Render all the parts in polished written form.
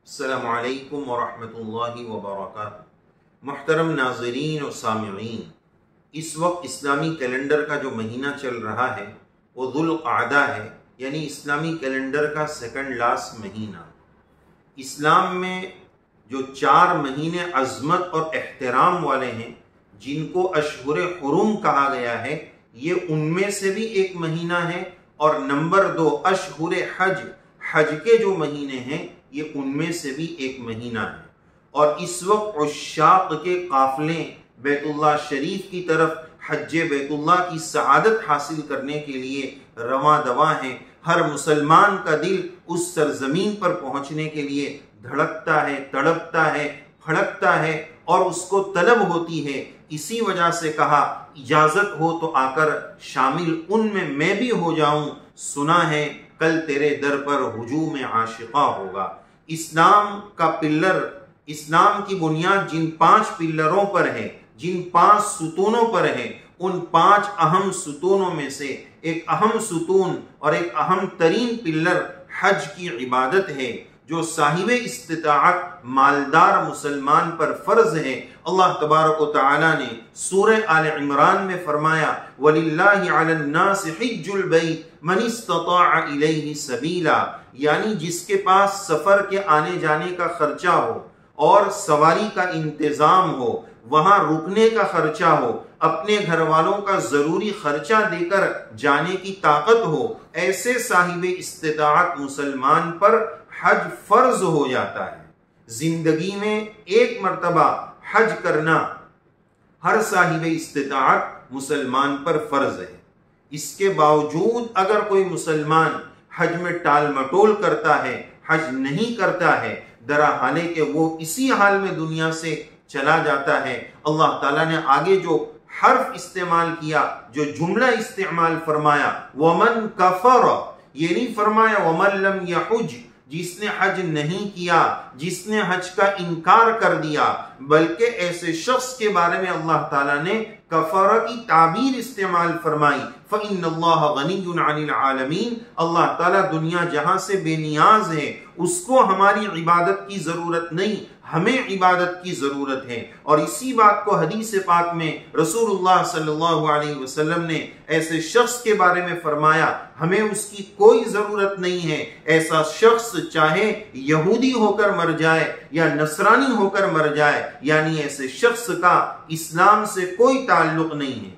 السلام علیکم ورحمۃ اللہ وبرکاتہ۔ محترم ناظرین و سامعین، اس وقت اسلامی کیلنڈر کا جو مہینہ چل رہا ہے وہ ذوالقعدہ ہے، یعنی اسلامی کیلنڈر کا سیکنڈ لاسٹ مہینہ۔ اسلام میں جو 4 مہینے عظمت اور احترام والے ہیں، جن کو اشہر حرم کہا گیا ہے، یہ ان میں سے بھی ایک مہینہ ہے، اور نمبر 2 اشہر حج کے جو مہینے ہیں یہ ان میں سے بھی ایک مہینہ ہے۔ اور اس وقت عشاق کے قافلے بیت اللہ شریف کی طرف حج بیت اللہ کی سعادت حاصل کرنے کے لیے رواں دواں ہیں۔ ہر مسلمان کا دل اس سرزمین پر پہنچنے کے لیے دھڑکتا ہے، تڑپتا ہے، پھڑکتا ہے اور اس کو طلب ہوتی ہے۔ اسی وجہ سے کہا اجازت ہو تو آ کر شامل ان میں بھی ہو جاؤں، سنا ہے کل تیرے در پر ہجوم عاشقہ ہوگا۔ اسلام کا پلر، اسلام کی بنیاد جن 5 پلروں پر ہے، جن 5 ستونوں پر ہے، ان 5 اہم ستونوں میں سے ایک اہم ستون اور ایک اہم ترین پلر حج کی عبادت ہے، جو صاحب استطاعت مالدار مسلمان پر فرض ہے۔ اللہ تبارک و تعالی نے سورہ آل عمران میں فرمایا وَلِلَّهِ عَلَى النَّاسِ حِجُّ الْبَيْتِ مَنِ اسْتَطَاعَ إِلَيْهِ سَبِيلًا، یعنی جس کے پاس سفر کے آنے جانے کا خرچہ ہو اور سواری کا انتظام ہو، وہاں رکنے کا خرچہ ہو، اپنے گھر والوں کا ضروری خرچہ دے کر جانے کی طاقت ہو، ایسے صاحب استطاعت مسلمان پر حج فرض ہو جاتا ہے۔ زندگی میں ایک مرتبہ حج کرنا ہر صاحب استطاعت مسلمان پر فرض ہے۔ اس کے باوجود اگر کوئی مسلمان حج میں ٹال مٹول کرتا ہے، حج نہیں کرتا ہے، درا حالے کہ وہ اسی حال میں دنیا سے چلا جاتا ہے۔ اللہ تعالیٰ نے آگے جو حرف استعمال کیا، جو جملہ استعمال فرمایا وَمَن كَفَرَ، یہ نہیں فرمایا وَمَن لَمْ يَحُجْ، جس نے حج نہیں کیا، جس نے حج کا انکار کر دیا، بلکہ ایسے شخص کے بارے میں اللہ تعالیٰ نے کفر کی تعبیر استعمال فرمائی فَإِنَّ اللَّهَ غَنِيٌّ عَنِ الْعَالَمِينَ، اللہ تعالیٰ دنیا جہاں سے بے نیاز ہے، اس کو ہماری عبادت کی ضرورت نہیں، ہمیں عبادت کی ضرورت ہے۔ اور اسی بات کو حدیث پاک میں رسول اللہ صلی اللہ علیہ وسلم نے ایسے شخص کے بارے میں فرمایا ہمیں اس کی کوئی ضرورت نہیں ہے۔ ایسا شخص چاہے یہودی ہو کر مر جائے یا نصرانی ہو کر مر جائے، یعنی ایسے شخص کا اسلام سے کوئی تعلق نہیں ہے۔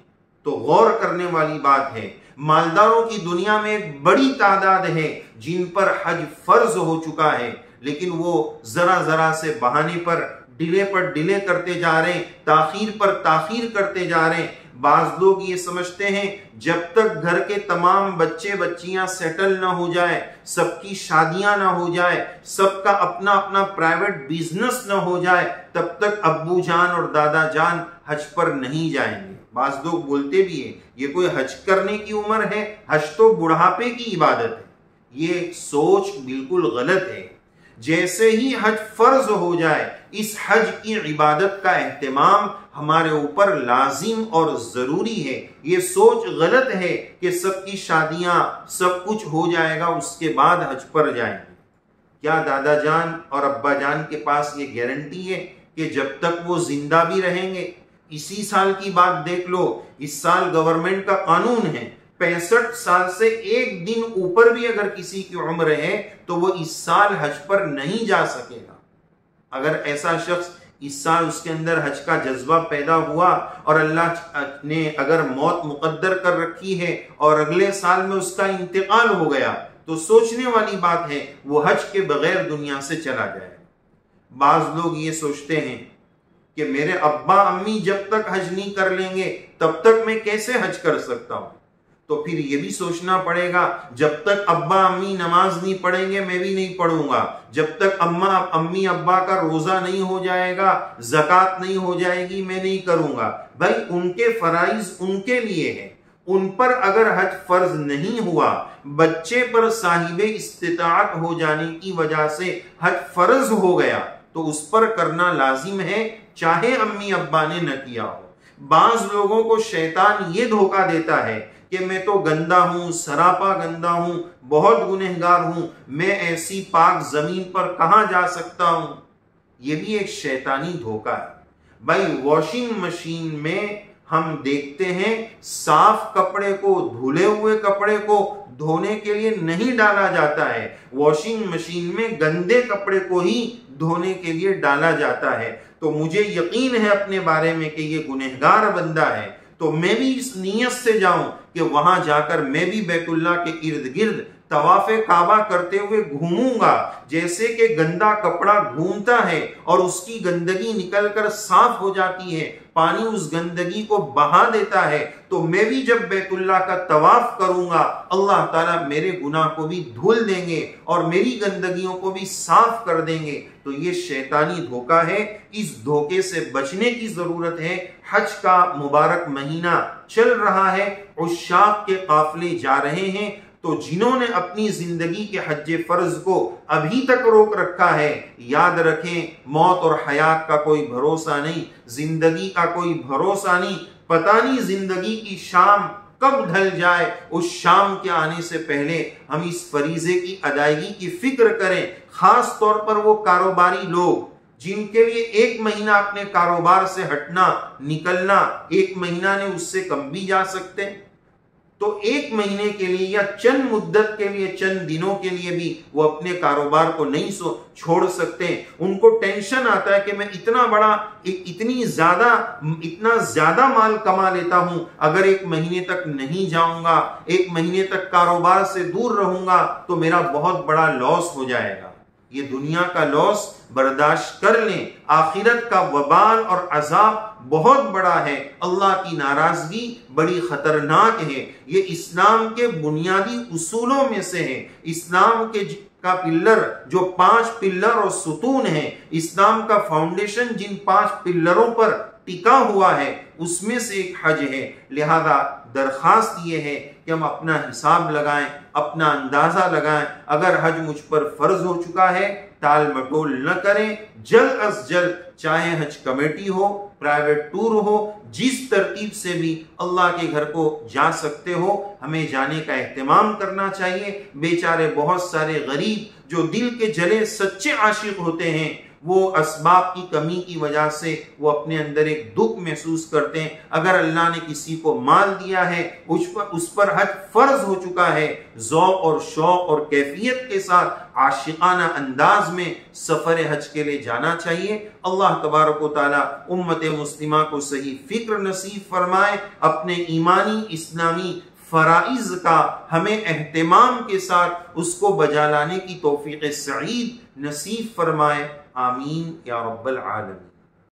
تو غور کرنے والی بات ہے، مالداروں کی دنیا میں ایک بڑی تعداد ہے جن پر حج فرض ہو چکا ہے، لیکن وہ ذرا ذرا سے بہانے پر ڈیلے پر ڈیلے کرتے جا رہے ہیں، تاخیر پر تاخیر کرتے جا رہے ہیں۔ بعض لوگ یہ سمجھتے ہیں جب تک گھر کے تمام بچے بچیاں سیٹل نہ ہو جائے، سب کی شادیاں نہ ہو جائے، سب کا اپنا اپنا پرائیویٹ بزنس نہ ہو جائے، تب تک ابو جان اور دادا جان حج پر نہیں جائیں گے۔ بعض لوگ بولتے بھی ہیں یہ کوئی حج کرنے کی عمر ہے، حج تو بڑھاپے کی عبادت ہے۔ یہ سوچ بالکل غلط ہے۔ جیسے ہی حج فرض ہو جائے، اس حج کی عبادت کا اہتمام ہمارے اوپر لازم اور ضروری ہے۔ یہ سوچ غلط ہے کہ سب کی شادیاں سب کچھ ہو جائے گا اس کے بعد حج پر جائیں گے۔ کیا دادا جان اور ابا جان کے پاس یہ گارنٹی ہے کہ جب تک وہ زندہ بھی رہیں گے؟ اسی سال کی بات دیکھ لو، اس سال گورنمنٹ کا قانون ہے 65 سال سے ایک دن اوپر بھی اگر کسی کی عمر ہے تو وہ اس سال حج پر نہیں جا سکے گا۔ اگر ایسا شخص اس سال اس کے اندر حج کا جذبہ پیدا ہوا اور اللہ نے اگر موت مقدر کر رکھی ہے اور اگلے سال میں اس کا انتقال ہو گیا، تو سوچنے والی بات ہے وہ حج کے بغیر دنیا سے چلا جائے۔ بعض لوگ یہ سوچتے ہیں کہ میرے ابا امی جب تک حج نہیں کر لیں گے تب تک میں کیسے حج کر سکتا ہوں؟ تو پھر یہ بھی سوچنا پڑے گا جب تک ابا امی نماز نہیں پڑھیں گے میں بھی نہیں پڑھوں گا، جب تک امی ابا کا روزہ نہیں ہو جائے گا، زکوٰۃ نہیں ہو جائے گی، میں نہیں کروں گا۔ بھائی ان کے فرائض ان کے لیے ہیں، ان پر اگر حج فرض نہیں ہوا، بچے پر صاحب استطاعت ہو جانے کی وجہ سے حج فرض ہو گیا تو اس پر کرنا لازم ہے، چاہے امی ابا نے نہ کیا ہو۔ بعض لوگوں کو شیطان یہ دھوکہ دیتا ہے کہ میں تو گندا ہوں، سراپا گندا ہوں، بہت گنہگار ہوں، میں ایسی پاک زمین پر کہاں جا سکتا ہوں؟ یہ بھی ایک شیطانی دھوکہ ہے۔ بھائی واشنگ مشین میں ہم دیکھتے ہیں صاف کپڑے کو، دھلے ہوئے کپڑے کو دھونے کے لیے نہیں ڈالا جاتا ہے، واشنگ مشین میں گندے کپڑے کو ہی دھونے کے لیے ڈالا جاتا ہے۔ تو مجھے یقین ہے اپنے بارے میں کہ یہ گنہگار بندہ ہے، تو میں بھی اس نیت سے جاؤں کہ وہاں جا کر میں بھی بیت اللہ کے ارد گرد طواف کعبہ کرتے ہوئے گھوموں گا، جیسے کہ گندا کپڑا گھومتا ہے اور اس کی گندگی نکل کر صاف ہو جاتی ہے، پانی اس گندگی کو بہا دیتا ہے، تو میں بھی جب بیت اللہ کا طواف کروں گا اللہ تعالیٰ میرے گناہ کو بھی دھل دیں گے اور میری گندگیوں کو بھی صاف کر دیں گے۔ تو یہ شیطانی دھوکہ ہے، اس دھوکے سے بچنے کی ضرورت ہے۔ حج کا مبارک مہینہ چل رہا ہے، عشاق کے قافلے جا رہے ہیں، تو جنہوں نے اپنی زندگی کے حج فرض کو ابھی تک روک رکھا ہے، یاد رکھیں موت اور حیات کا کوئی بھروسہ نہیں، زندگی کا کوئی بھروسہ نہیں، پتہ نہیں زندگی کی شام کب ڈھل جائے۔ اس شام کے آنے سے پہلے ہم اس فریضے کی ادائیگی کی فکر کریں، خاص طور پر وہ کاروباری لوگ جن کے لیے ایک مہینہ اپنے کاروبار سے ہٹنا نکلنا، ایک مہینہ نے اس سے کم بھی جا سکتے، تو ایک مہینے کے لیے یا چند مدت کے لیے، چند دنوں کے لیے بھی وہ اپنے کاروبار کو نہیں چھوڑ سکتے۔ ان کو ٹینشن آتا ہے کہ میں اتنا زیادہ مال کما لیتا ہوں، اگر ایک مہینے تک نہیں جاؤں گا، ایک مہینے تک کاروبار سے دور رہوں گا تو میرا بہت بڑا لاس ہو جائے گا۔ یہ دنیا کا لاس برداشت کر لیں، آخرت کا وبال اور عذاب بہت بڑا ہے، اللہ کی ناراضگی بڑی خطرناک ہے۔ یہ اسلام کے بنیادی اصولوں میں سے ہے۔ اسلام کا پلر جو 5 پلر اور ستون ہیں، اسلام کا فاؤنڈیشن جن 5 پلروں پر ٹکا ہوا ہے اس میں سے ایک حج ہے۔ لہذا درخواست یہ ہے کہ ہم اپنا حساب لگائیں، اپنا اندازہ لگائیں، اگر حج مجھ پر فرض ہو چکا ہے ٹال مٹول نہ کریں، جلد از جلد، چاہے حج کمیٹی ہو، پرائیویٹ ٹور ہو، جس ترتیب سے بھی اللہ کے گھر کو جا سکتے ہو ہمیں جانے کا اہتمام کرنا چاہیے۔ بیچارے بہت سارے غریب جو دل کے جلے سچے عاشق ہوتے ہیں، وہ اسباب کی کمی کی وجہ سے وہ اپنے اندر ایک دکھ محسوس کرتے ہیں۔ اگر اللہ نے کسی کو مال دیا ہے، اس پر حج فرض ہو چکا ہے، ذوق اور شوق اور کیفیت کے ساتھ عاشقانہ انداز میں سفر حج کے لیے جانا چاہیے۔ اللہ تبارک و تعالی امت مسلمہ کو صحیح فکر نصیب فرمائے، اپنے ایمانی اسلامی فرائض کا ہمیں اہتمام کے ساتھ اس کو بجا لانے کی توفیق سعید نصیب فرمائے، آمین یا رب العالمین۔